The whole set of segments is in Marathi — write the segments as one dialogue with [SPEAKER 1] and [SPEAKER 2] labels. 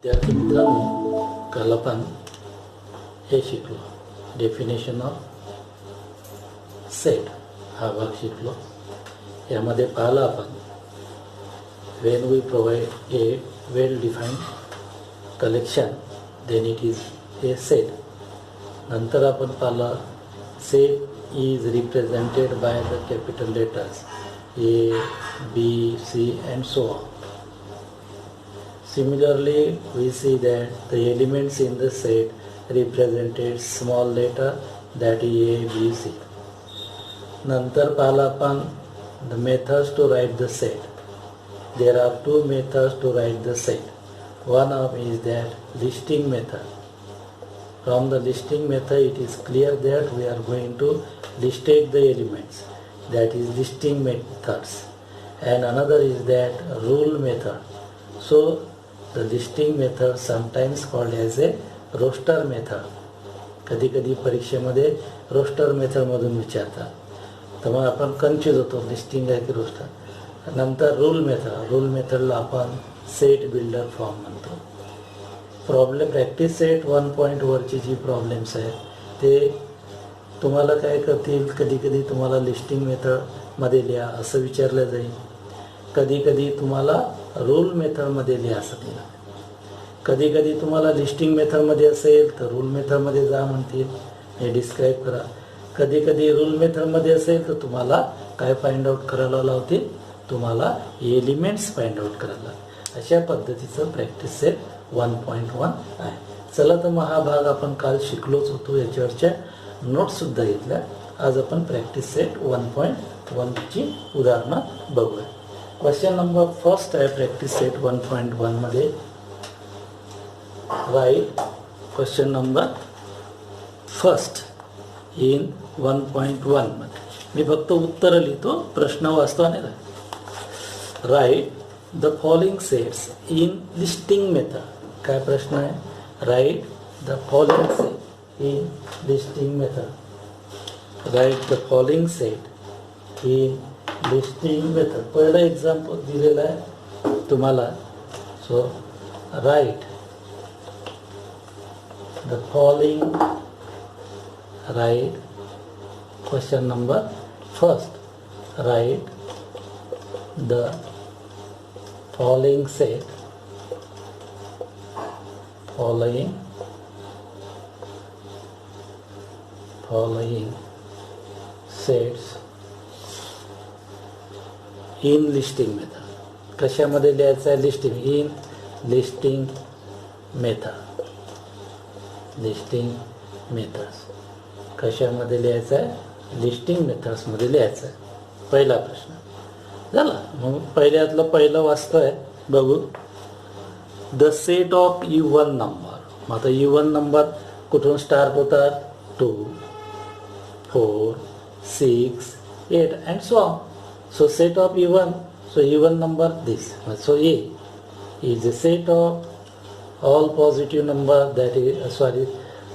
[SPEAKER 1] विद्यार्थी मित्रांनो, काल आपण हे शिकलो, डेफिनेशन ऑफ सेट हा भाग शिकलो. यामध्ये पाहिलं आपण when we provide a well defined collection then it is a set. नंतर आपण पाहिलं set is represented by the capital letters A B C and so on. Similarly, we see that the elements in the set represented small letter that is A, B, C. नंतर पाहिलं आपण the methods to write the set. There are two methods to write the set. One of is that listing method. From the listing method, it is clear that we are going to listate the elements. That is listing methods. And another is that rule method. So the listing method sometimes called as a roster method. कधी कधी परीक्षेमध्ये रोस्टर मेथडमधून विचारतात, तर मग आपण कन्फ्यूज होतो लिस्टिंग आहे की रोस्टर. नंतर रूल मेथडला आपण सेट बिल्डर फॉर्म म्हणतो. प्रॉब्लेम प्रॅक्टिस सेट 1 वरची जी प्रॉब्लेम्स आहेत ते तुम्हाला काय करतील, कधी कधी तुम्हाला लिस्टिंग मेथडमध्ये लिहा असं विचारलं जाईल, कधी कधी तुम्हाला रूल मेथडमध्ये लिहा असं दिलं, कधी कधी तुम्हाला लिस्टिंग मेथडमध्ये असेल तर रूल मेथडमध्ये जा म्हणतील, हे डिस्क्राईब करा. कधी कधी रूल मेथडमध्ये असेल तर तुम्हाला काय फाइंड आउट करायला लावतील, तुम्हाला एलिमेंट्स फाइंड आउट करायला. अशा पद्धतीचं प्रॅक्टिस सेट 1.1 आहे. चला तर मग हा भाग आपण काल शिकलोच होतो, याच्यावरच्या नोट्ससुद्धा घेतल्या. आज आपण प्रॅक्टिस सेट 1.1ची उदाहरणं बघूया. क्वेश्चन नंबर फर्स्ट आहे प्रॅक्टिस सेट 1.1 मध्ये. Write question number first in 1.1 मध्ये. मी फक्त उत्तर लिहितो, प्रश्न वाचतो आणि write the following sets in listing method. काय प्रश्न आहे? Write the following set in listing method. Write the following set in listing method. पहिलं एक्झाम्पल दिलेलं आहे तुम्हाला. So write the following. Write question number first. Write the following set. Following sets in listing method. कशामध्ये लिहायचं आहे? Listing. In listing method. Listing methods कशामध्ये लिहायचं आहे? लिस्टिंग मेथड्समध्ये लिहायचं आहे. पहिला प्रश्न झाला. मग पहिल्यातलं पहिलं वाचतोय, बघू. The set of even number. मग आता इवन नंबर कुठून स्टार्ट होतात? 2, 4, 6, 8 and so on. So set of even, so even number this. So A is a set of all positive number that is the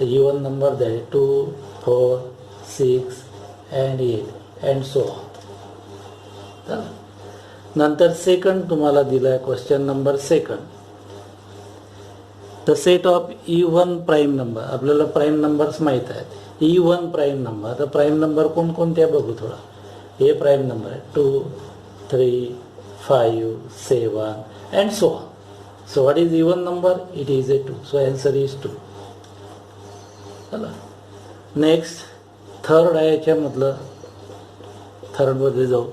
[SPEAKER 1] even number that is 2, 4, 6 and 8 and so on. नंतर सेकंड तुम्हाला दिलाय question number second. The set of even prime number. आपल्याला प्राईम नंबर्स माहीत आहेत. Even prime number. तर प्राईम नंबर कोणकोणत्या बघू थोडा. हे प्राईम नंबर आहे 2, 3, 5, 7 and so on. So what is even number? It is a 2. So answer is 2. चला नेक्स्ट थर्ड आहे. याच्यामधलं थर्डमध्ये जाऊ.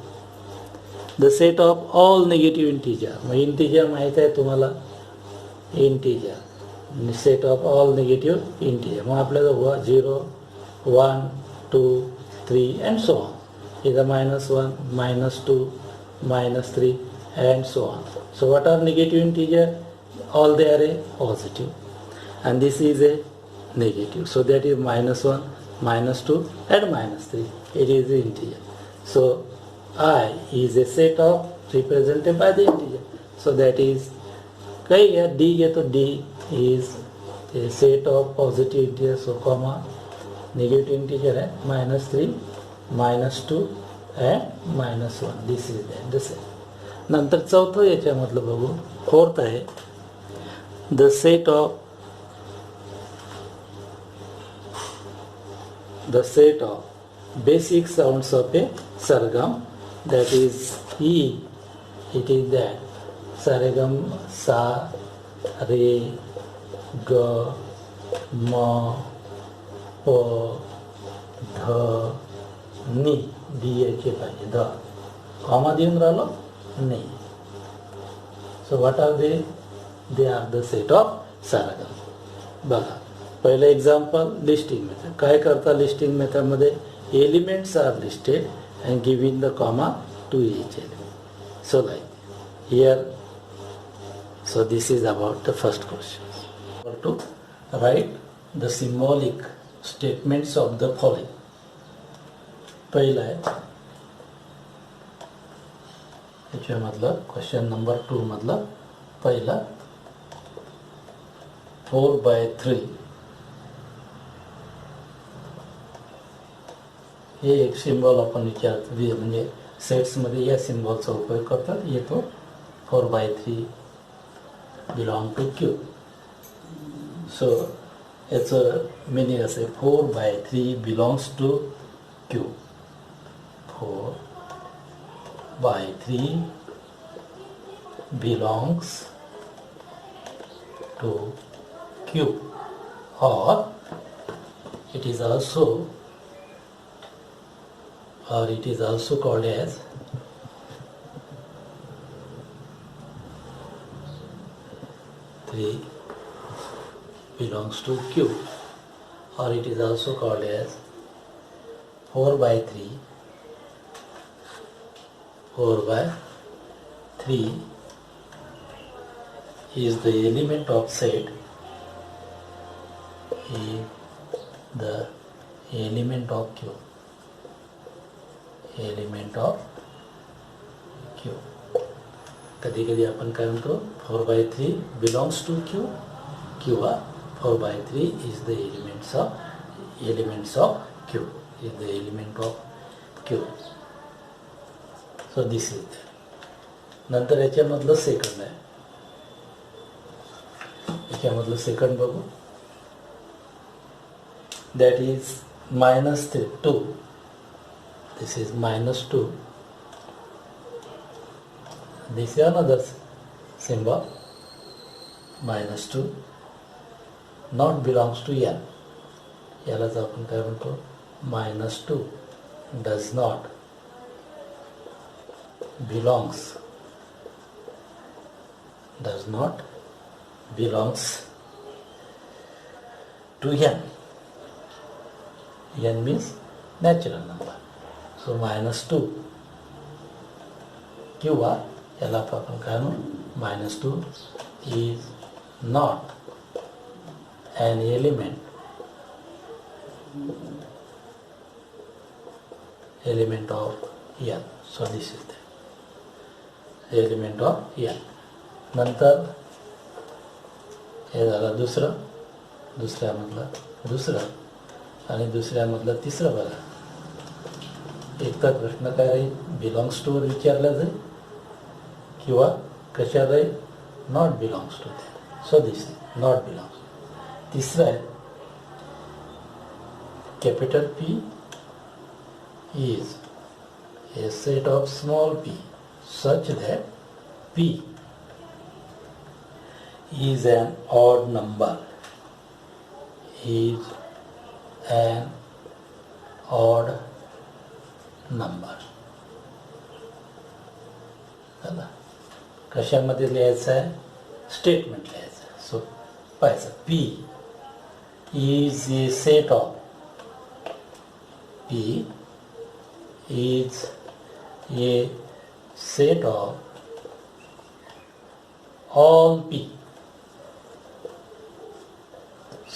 [SPEAKER 1] The set of all negative integer. मग इंटिजर माहीत आहे तुम्हाला. Integer set of all negative integer. मग आपल्याला 0, 1, 2, 3 and so on. Is a -1, -2, -3 and so on. So what are negative integer? All they are a positive and this is a negative. So that is -1, -2 and -3. It is the integer. So I is a set of represented by the integer. So that is कहीं है D है तो D is a set of positive integer. So comma negative integer है -3, -2 and -1. This is the same. नंतर चौथं याच्यामधलं बघू. फोर्थ आहे the set of basic sounds of a sargam, that is E. It is that sargam, sa, re, ga, ma, pa, dha, ni. DH पाहिजे ध. कॉमा देऊन राहिलो नाही. So what are they? They are the set of sargam. बघा पहिलं एक्झाम्पल लिस्टिंग मेथड. काय करता लिस्टिंग मेथड मध्ये? Elements are listed and giving the comma to each element. So like here, so this is about the first question. To write the symbolic statements of the following. पहिला आहे याच्यामधलं क्वेश्चन नंबर 2 मधलं पहिला 4/3 हे एक सिम्बॉल आपण विचारतो म्हणजे सेट्स मध्ये या सिम्बॉलचा उपयोग करतात. येतो 4/3 बिलॉंग टू क्यू. सो याचं मिनिंग असे 4/3 belongs to Q. 4/3 belongs to Q, or it is also called as three belongs to Q, or it is also called as 4/3 is the element of set, is the element of Q. Element of Q. कधी कधी आपण काय म्हणतो 4/3 belongs to Q किंवा 4/3 is the elements of Q, is the element of Q. So this is there. नंतर याच्यामधलं सेकंड आहे. याच्यामधलं सेकंड बघू. That is -2. This is -2. This is another symbol. -2 not belongs to N. यालाच आपण काय म्हणतो -2 does not belongs to N. N means natural number. So -2 किंवा याला आपण काय म्हणू -2 is not an element of N. So this is the element of N. नंतर हे झालं दुसऱ्यामधलं आणि दुसऱ्यामधलं तिसरं. बघा एक तर प्रश्न काय राहील बिलॉंग्स टू वर विचारला जाईल किंवा कशा राहील not belongs to. So this not belongs. तिसरं आहे capital P is a set of small p such that P is an odd number. Is an odd number. कशामध्ये लिहायचं आहे? स्टेटमेंट लिहायचं आहे. सो पाहायचं P is a set of P is a set of all P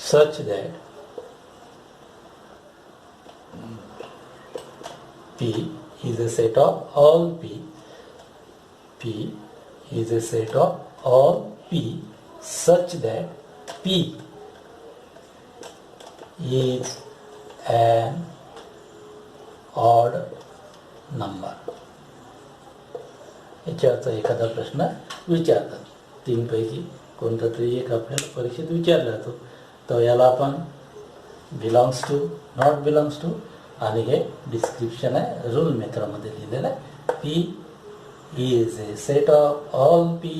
[SPEAKER 1] such that P is a set of all P. P is a set of all P such that P is an odd number. याच्यावरचा एखादा प्रश्न विचारतात 3 पैकी कोणता तरी एक आपल्याला परीक्षेत विचारला जातो, तर याला आपण belongs to, not belongs to, आणि हे डिस्क्रिप्शन आहे रूल मेथडमध्ये लिहिलेलं आहे. P is a set of all P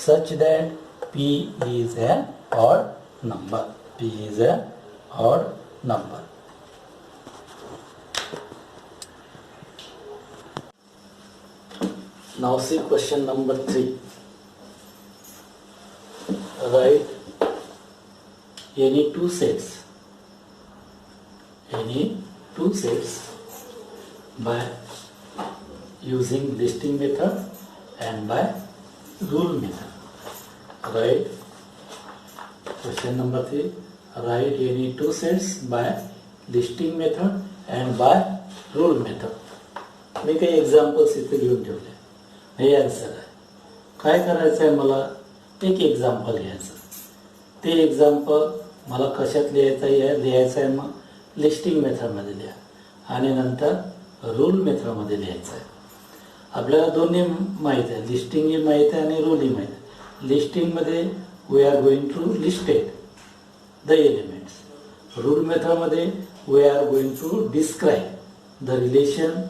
[SPEAKER 1] such that P is an odd number. P is an odd number. Now see question number 3. Write any two sets by using listing method and by rule method. Write question number 3. Write any two sets by listing method and by rule method. मी काही एक्झाम्पल्स इथे घेऊन ठेवले. हे आन्सर आहे. काय करायचं आहे, मला एक एक्झाम्पल घ्यायचं. ते एक्झाम्पल मला कशात लिहायचं आहे मग लिस्टिंग मेथडमध्ये लिहा आणि नंतर रूल मेथडमध्ये लिहायचं आहे. आपल्याला दोन्ही माहीत आहे, लिस्टिंगही माहीत आहे आणि रूलही माहीत आहे. लिस्टिंगमध्ये we are going to listed the elements. Rule मेथडमध्ये we are going to describe the relation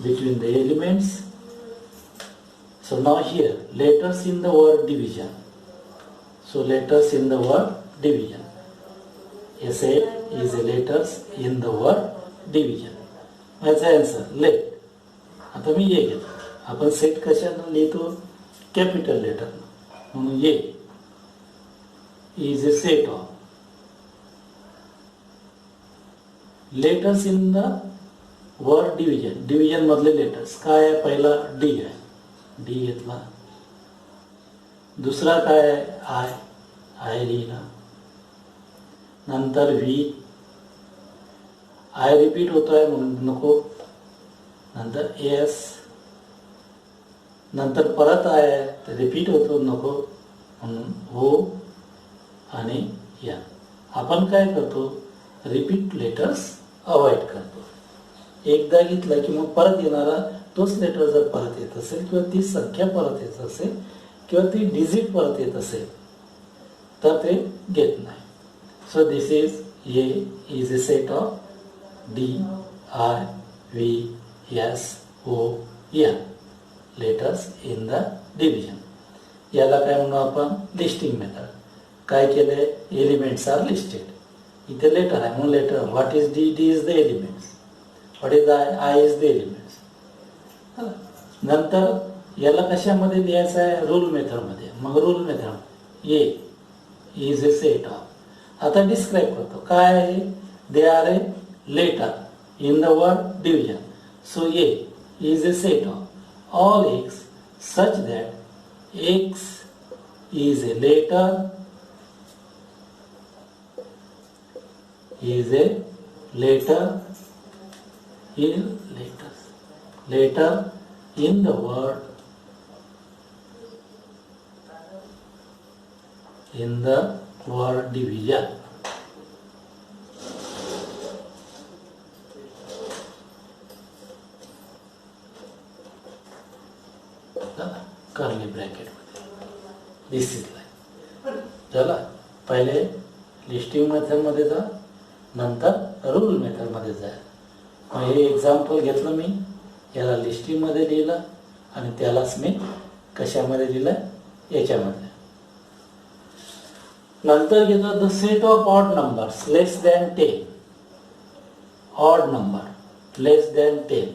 [SPEAKER 1] between the elements. So now here letters in the word division. So letters in the word division. A set is a letters in the word division. माझा answer let. आता मी ये घेतो. आपण सेट कशाने लिहितो, कॅपिटल लेटर म्हणून ये is a set of letters in the word division. Division मधले लेटर्स काय आहे, पहिला डी आहे, डी घेतला. दुसरा काय आहे, आय, आय लिहिला. नंतर व्ही, आय रिपीट होतोय म्हणून नको. नंतर एस, नंतर परत आय आहे रिपीट होतो नको म्हणून ओ आणि या. आपण काय करतो, रिपीट लेटर्स अवॉइड करतो. एकदा घेतला की मग परत येणारा तोच लेटर जर परत येत असेल किंवा ती संख्या परत येत असेल किंवा ती डिजिट परत येत असेल तर ते घेत नाही. So this is a set of D, I, V, S, O, N letters in the division. याला काय म्हणू आपण, लिस्टिंग मेथड. काय केलंय, एलिमेंट्स आर लिस्टेड. इथे लेटर आहे म्हणून letter. What is D, D is the elements. What is I is the elements. नंतर याला कशामध्ये लिहायचं आहे, रूल मेथडमध्ये. मग rule method A is a set of. आता डिस्क्राईब करतो काय आहे, they are a letter in the word division. So A is a set of all x such that x is a letter letter in the word division. Curly bracket मध्ये दिस इज लाईन. चला पहिले लिस्टिंग मेथड मध्ये जा, नंतर रूल मेथड मध्ये जा. हे एक्झाम्पल घेतलं मी, याला लिस्टिंग मध्ये लिहिलं आणि त्यालाच मी कशामध्ये लिहिलं, याच्यामध्ये. नंतर घेतो the set of odd numbers less than 10. Odd number less than 10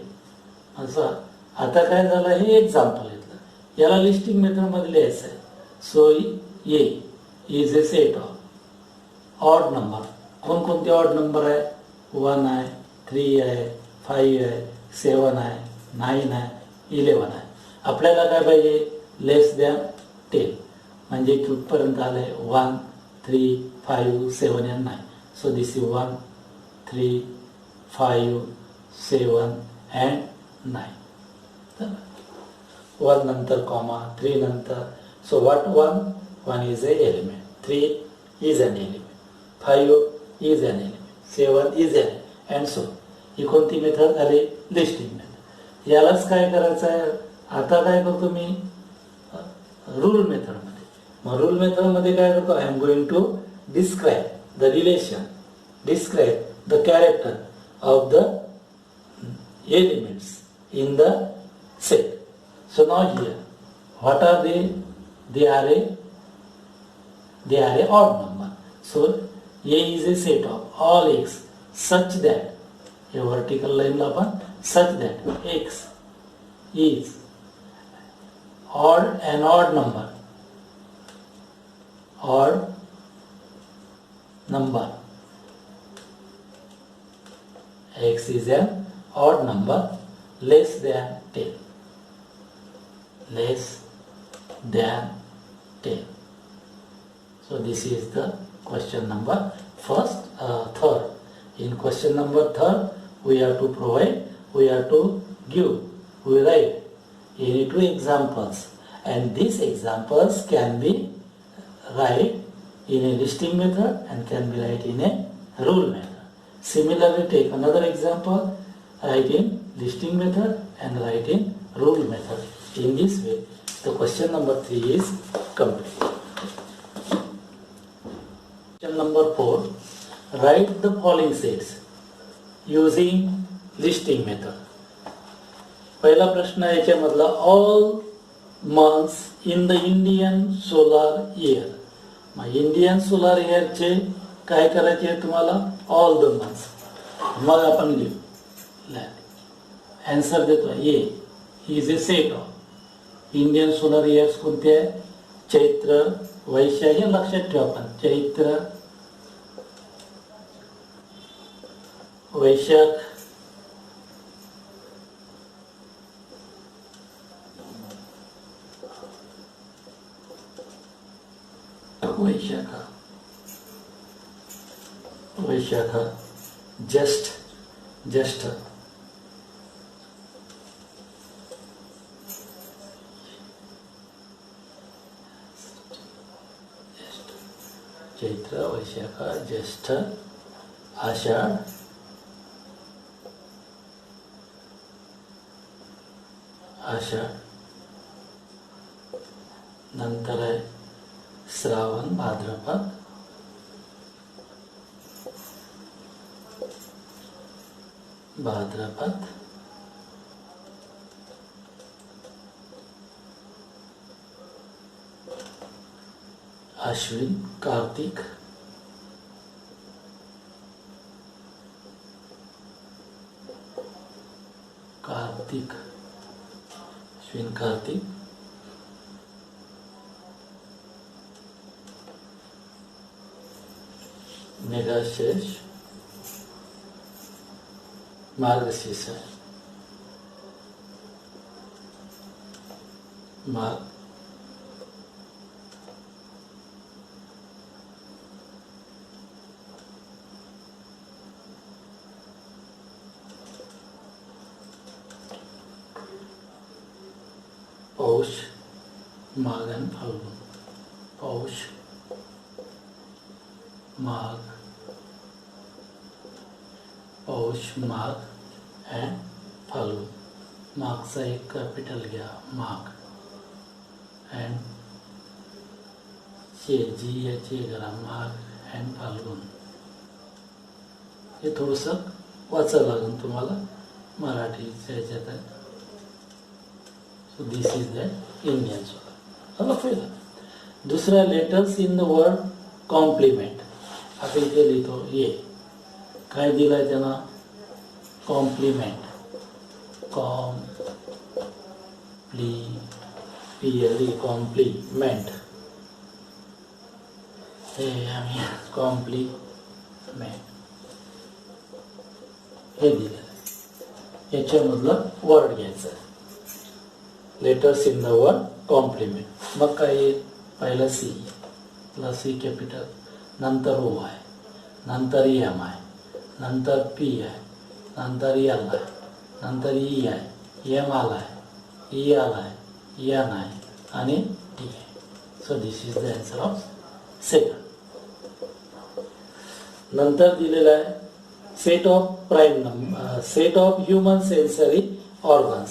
[SPEAKER 1] असं. आता काय झालं, हे एक्झाम्पल घेतलं, याला लिस्टिंग मेथड मध्ये लिहायचं आहे. So A is a set of odd number. कोणकोणते ऑड नंबर आहे, 1 आहे, 3 आहे, 5 आहे, 7 आहे, 9 आहे, 11 आहे. आपल्याला काय पाहिजे, लेस दॅन 10 म्हणजे कुठपर्यंत आलंय, 1, 3, 5, 7 and 9. So this is 1, 3, 5, 7 and 9. 1 नंतर कॉमा, 3 नंतर. So what 1 is a element, 3 is an element, 5 is an element, 7 is an, and so. ही कोणती मेथड झाली, लिस्टिंग मेथड. यालाच काय करायचं आहे, आता काय करतो मी, रूल मेथडमध्ये. मग रूल मेथड मध्ये काय करतो, I am going to describe the relation, describe the character of the elements in the set. So now here, what are they? They are a odd number. So A is a set of all x such that a vertical line ला आपण such that x is an odd number. Odd number. X is an odd number less than 10. Less than 10. So this is the question number third. In question number third, we have to provide, we have to give, we write any two examples, and these examples can be write in a listing method and can be write in a rule method. Similarly, take another example, write in listing method and write in rule method. In this way, the question number 3 is complete. Question number 4, write the following sets using listing method. पहिला प्रश्न याच्यामधला, all months in the Indian solar year. मग इंडियन सोलार इयर चे काय करायचे तुम्हाला, all the months. मग आपण लिहू, आन्सर देतो, A is a set of Indian solar years कोणते आहे, चैत्र वैशाख, हे लक्षात ठेवा आपण, चैत्र वैशाख वैशाख ज्येष्ठ चैत्र वैशाख ज्येष्ठ आषाढ नंतर आहे श्रावण भाद्रपद, अश्विन कार्तिक, अश्विन कार्तिक, मेघाशीर्ष मार्गशीर्ष माघ पौष माघ and फाल्गुन, पौष माघ and फाल्गुन. माघचा एक कॅपिटल घ्या, माघ, and जी याची करा, माघ and फाल्गुन. हे थोडस वाचायला लागेल तुम्हाला मराठीच्या ह्याच्यात. So this is the Indian solar. चला पहिला. दुसरा, letters in the word complement. आता इथे लिहितो, ये काय दिलाय त्यांना, कॉम्प्लिमेंट, कॉम्प्लिमेंट, हे आम्ही कॉम्प्लिमेंट हे दिलेलं आहे. याच्यामधलं वर्ड घ्यायचं आहे, letters in the word complement. मग काय येईल, पहिला सी, प्लस सी कॅपिटल, नंतर ओ आहे, नंतर एम आहे, नंतर पी आहे, नंतर एल आहे, नंतर ई आहे, एम आलाय, ई आलाय, एन आहे आणि टी आहे. So this is the answer of second. नंतर दिलेला आहे set of prime number, set of human sensory organs.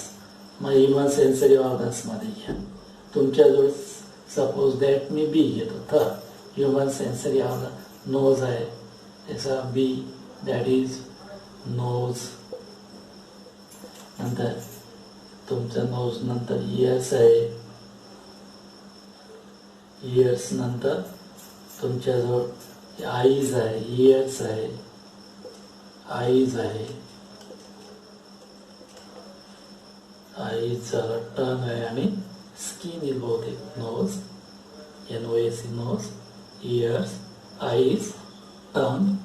[SPEAKER 1] मग ह्युमन सेन्सरी ऑर्गन्स मध्ये घ्या, तुमच्याजवळ सपोज दॅट मी बी घेतो. थर्ड ह्युमन सेन्सरी याला नोज आहे, त्याचा बी दॅट इज नोज. नंतर तुमचं नोज नंतर इयर्स आहे, इयर्स नंतर तुमच्याजवळ आईज आहे, इयर्स आहे, आईज आहे, आईज टंग आहे आणि स्किन इज बहुतेक nose, NOS nose, ears, eyes, tongue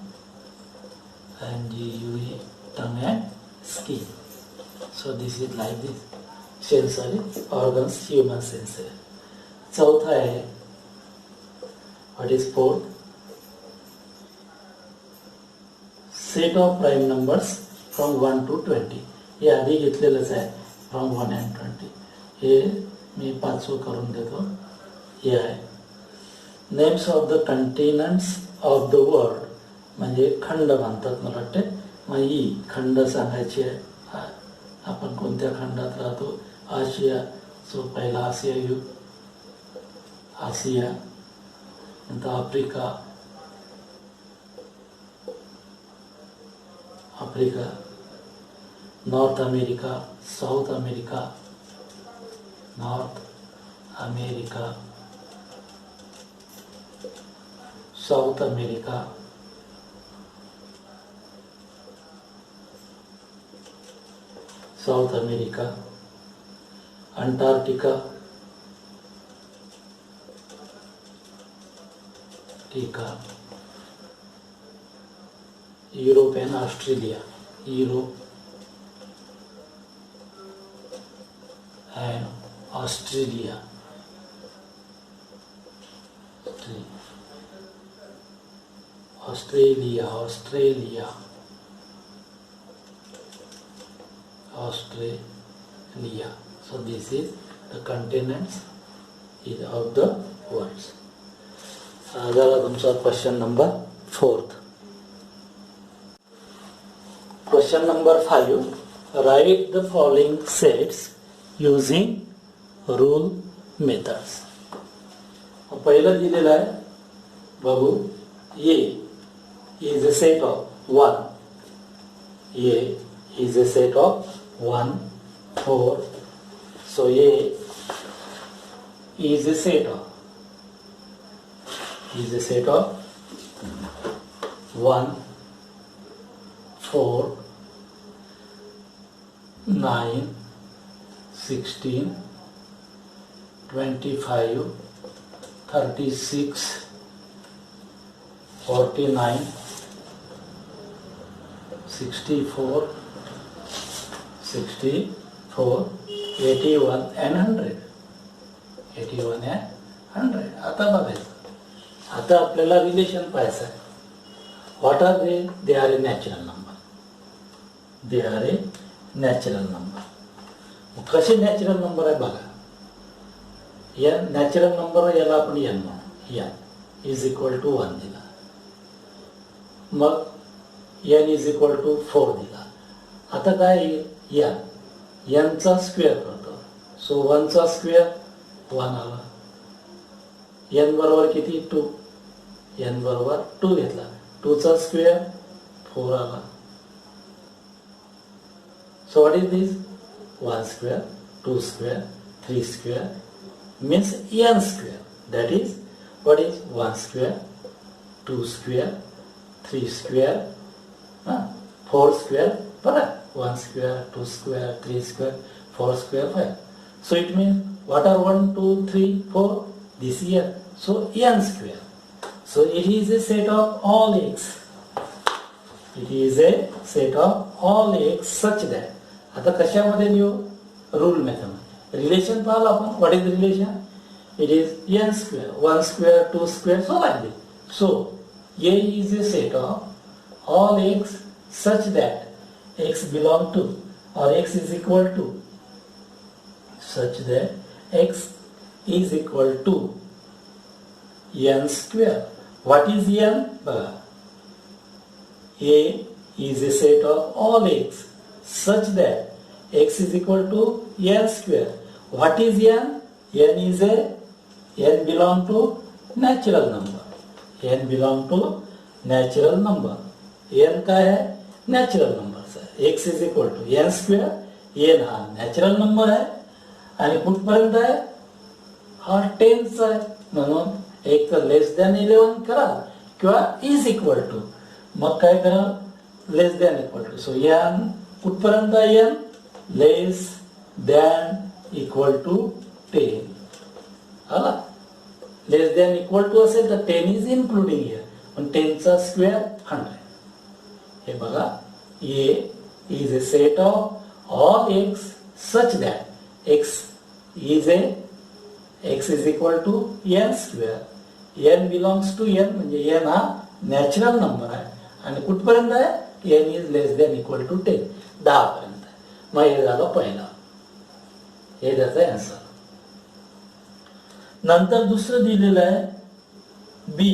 [SPEAKER 1] and GUE tongue and skin. So this is like this sensory organs, human sensory. चौथा आहे what is fourth? Set of prime numbers from 1 to 20. हे आधी घेतलेलंच आहे from 1 and 20. हे मी पाचवं करून देतो. हे आहे names of the continents of the world, म्हणजे खंड म्हणतात मला वाटते. मग ही खंड सांगायची आहे, आपण कोणत्या खंडात राहतो. आशिया, सो पहिला आशिया घेऊ, आशिया, नंतर Africa, Africa, north America, south America, north America, south America, south America, Antarctica, Europe end Australia, Europe end Australia, Australia, Australia, Australia. So this is the continents of the world. झाला तुमचा question number 4. Question number 5. Right the following sets using rule methods. पहिलं दिलेलं आहे बघू. A is a set of 1. A is a set of 1, 4. So A is a set of 1, 4, 9, 16, 25, 36, 49, 64, 81 and 100. 81 and 100. आता बघायचं. आता आपल्याला रिलेशन पाहायचं आहे. What are they? They are A natural number. They are A natural number. कसे नॅचरल नंबर आहे बघा. या नॅचरल नंबर याला आपण n म्हणू. n इज इक्वल टू 1 दिला. मग n इज इक्वल टू 4 दिला. आता काय n चा स्क्वेअर करतो. सो 1 चा स्क्वेअर 1 आला. n बरोबर किती? 2. n बरोबर 2 घेतला. 2 चा स्क्वेअर 4 आला. So what is this? 1 square, 2 square, 3 square means n square. That is what is 1 square, 2 square, 3 square, 4 square, correct? 1 square, 2 square, 3 square, 4 square, 5. So it means what are 1, 2, 3, 4? This here. So n square. So it is a set of all x. It is a set of all x such that. आता कशामध्ये लिहू? Rule method. रिलेशन पाहिलं आपण. What is relation? It is n square, 1 square, 2 square, so like this. So A is a set of all x such that x belong to or x is equal to such that x is equal to n square. What is n? A is a set of all x such that x is equal to n square. What is n? N is a n belong to natural number. n belong to natural number. n काय आहे? नॅचरल नंबर आहे. x is equal to n square. n हा नॅचरल नंबर आहे आणि कुठपर्यंत आहे? हा 10चा आहे. म्हणून एक तर लेस दॅन 11 करा किंवा इज इक्वल टू. मग काय करा? Less than equal to. So n कुठपर्यंत आहे? n less than equal to 10. आला? लेस दॅन इक्वल टू असेल तर 10 इज इन्क्लुडिंग हिअर. पण 10चा स्क्वेअर 100. हे बघा, A is a set of all x such that x is equal to n square. n belongs to n म्हणजे n हा नॅचरल नंबर आहे आणि कुठपर्यंत आहे? n is less than equal to 10. 10 पर्यंत आहे. मग हे झालं पहिला. हे त्याचा आन्सर. नंतर दुसरं दिलेलं आहे बी.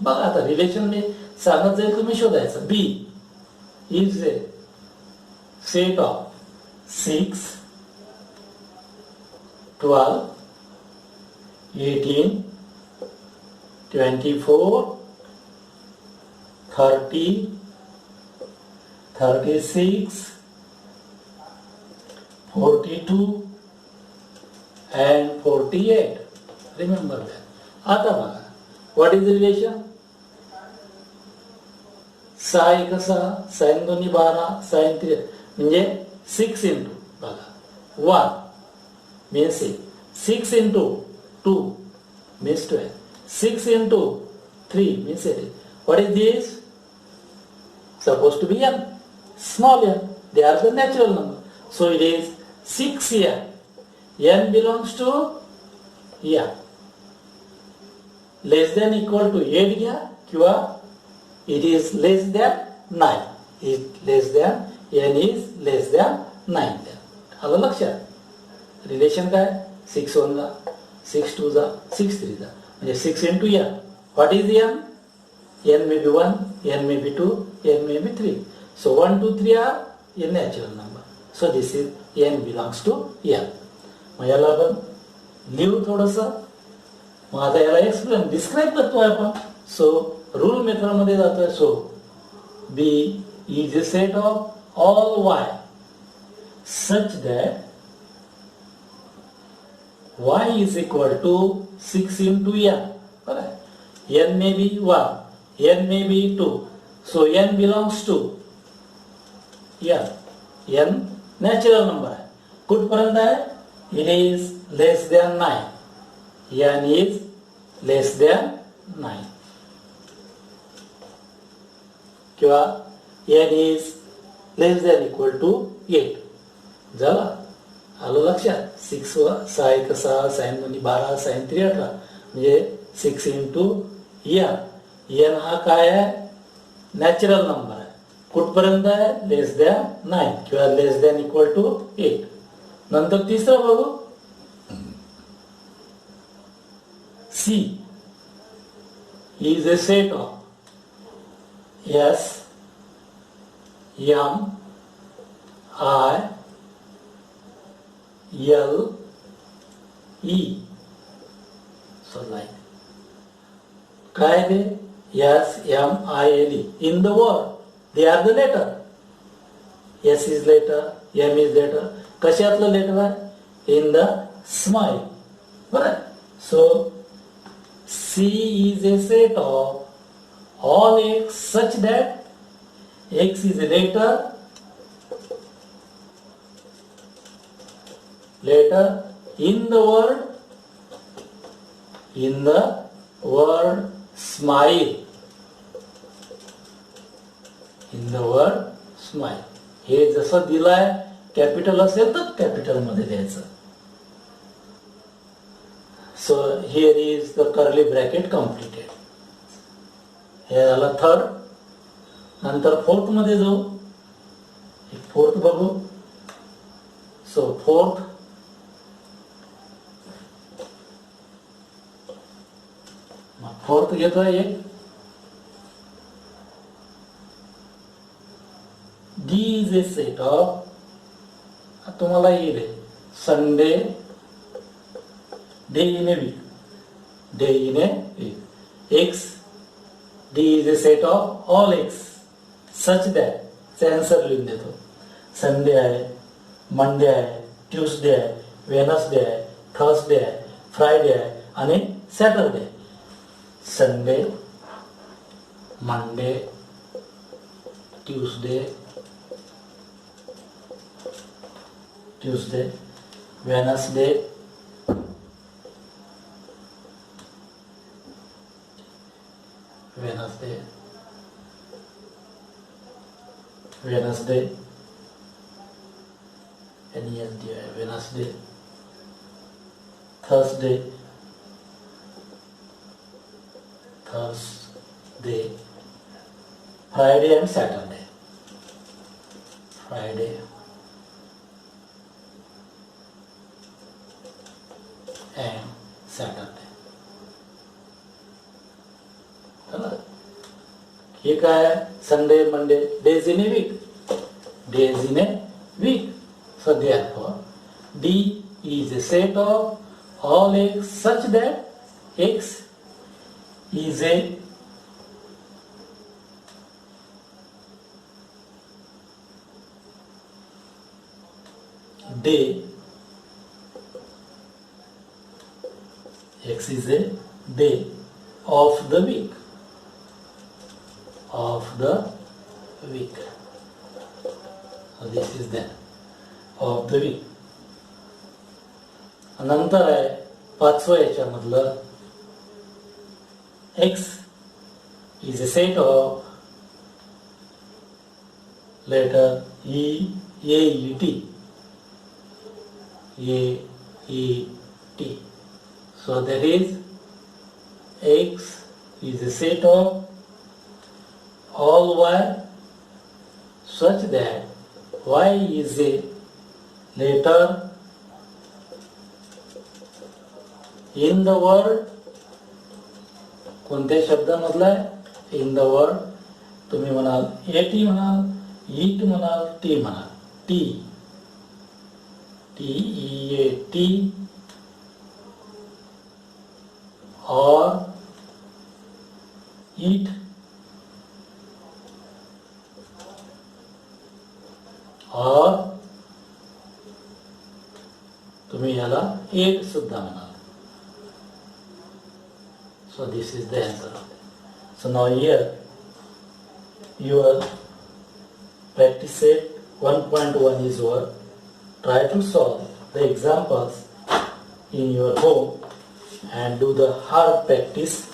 [SPEAKER 1] बघा आता रिलेशन मी सांगत जाईल, तुम्ही शोधायचं. बी is a set of 6, 12, 18, 24, 30, 36, 42 and 48. Remember that. आता बघा, what is the relation? 6 1 6, 6 2 12, 6 3 म्हणजे 6 into बघा 1 means 6, 6 into 2 means 12, 6 into 3 means 18. What is this? Supposed to be n, small n. They are the natural number. So it is 6n. n belongs to n. Less than equal to 8 घ्या किंवा it is less than 9. It less than n is less than 9. आलं लक्षात? रिलेशन काय? 6 1 जा, 6 2 जा, 6 3 जा म्हणजे 6 into n. What is n? n may be 1, n may be 2, n may be 3. So 1 2 3 are a natural number. So this is n belongs to n. मग याला आपण लिहू थोडंसं. मग आता याला एक्सप्लेन डिस्क्राईब करतोय आपण. सो रूल मेथड मध्ये जातोय. So B is a set of all y such that y is equal to 6 into n. Correct? n may be 1, n may be 2. So n belongs to n. n natural number आहे. कुठपर्यंत आहे? It is less than 9. n is less than 9. किंवा n is less than equal to 8. झाला? आलं लक्षात? 6 6 1 6, 6 2 12, 6 3 18 म्हणजे 6 into n. n हा काय आहे? नॅचरल नंबर आहे. कुठपर्यंत आहे? लेस दॅन 9 किंवा लेस दॅन इक्वल टू 8. नंतर तिसरं बघू. C is a set of S, M, I, L, E. So like काय ते? S, M, I, L, E. In the word, they are the letter. S is letter, M is letter. कशातलं लेटर आहे? In the smile. बरं? So C is a set of all x such that x is a letter in the word smile. In the word smile. हे जसं दिलंय कॅपिटल असेल तर कॅपिटल मध्ये द्यायचं. So here is the curly bracket completed. हे झालं थर्ड. नंतर फोर्थ मध्ये जाऊ. फोर्थ बघू. सो फोर्थ घेतोय एक. D is a set of तुम्हाला येईल Sunday, day in a week. Day in a week. X, D is a set of all X such that answer लिहून देतो. संडे आहे, मंडे आहे, ट्यूसडे आहे, वेनसडे आहे, थर्सडे आहे, फ्रायडे आहे आणि Saturday. Sunday, Monday, Tuesday, Wednesday, Wednesday, Thursday, Friday and Saturday. Friday and Saturday. चला, हे काय आहे? Sunday, Monday, days in a week. Days in a week. So therefore, D is a set of all X such that X is a day. X is a day of the week. So this is the of the week. नंतर आहे पाचवं याच्यामधलं X is a set of letter E, A, E, T. A, E, T. So there is X is a set of all Y such that Y is a letter in the word. कोणत्या शब्दामधला आहे? In the word. तुम्ही म्हणाल AT म्हणाल, EAT म्हणाल, T म्हणाल. T, TEAT or eat or तुम्ही याला एट सुद्धा म्हणाल. So this is the answer of it. So now here your practice set 1.1 is over. Try to solve the examples in your home and do the hard practice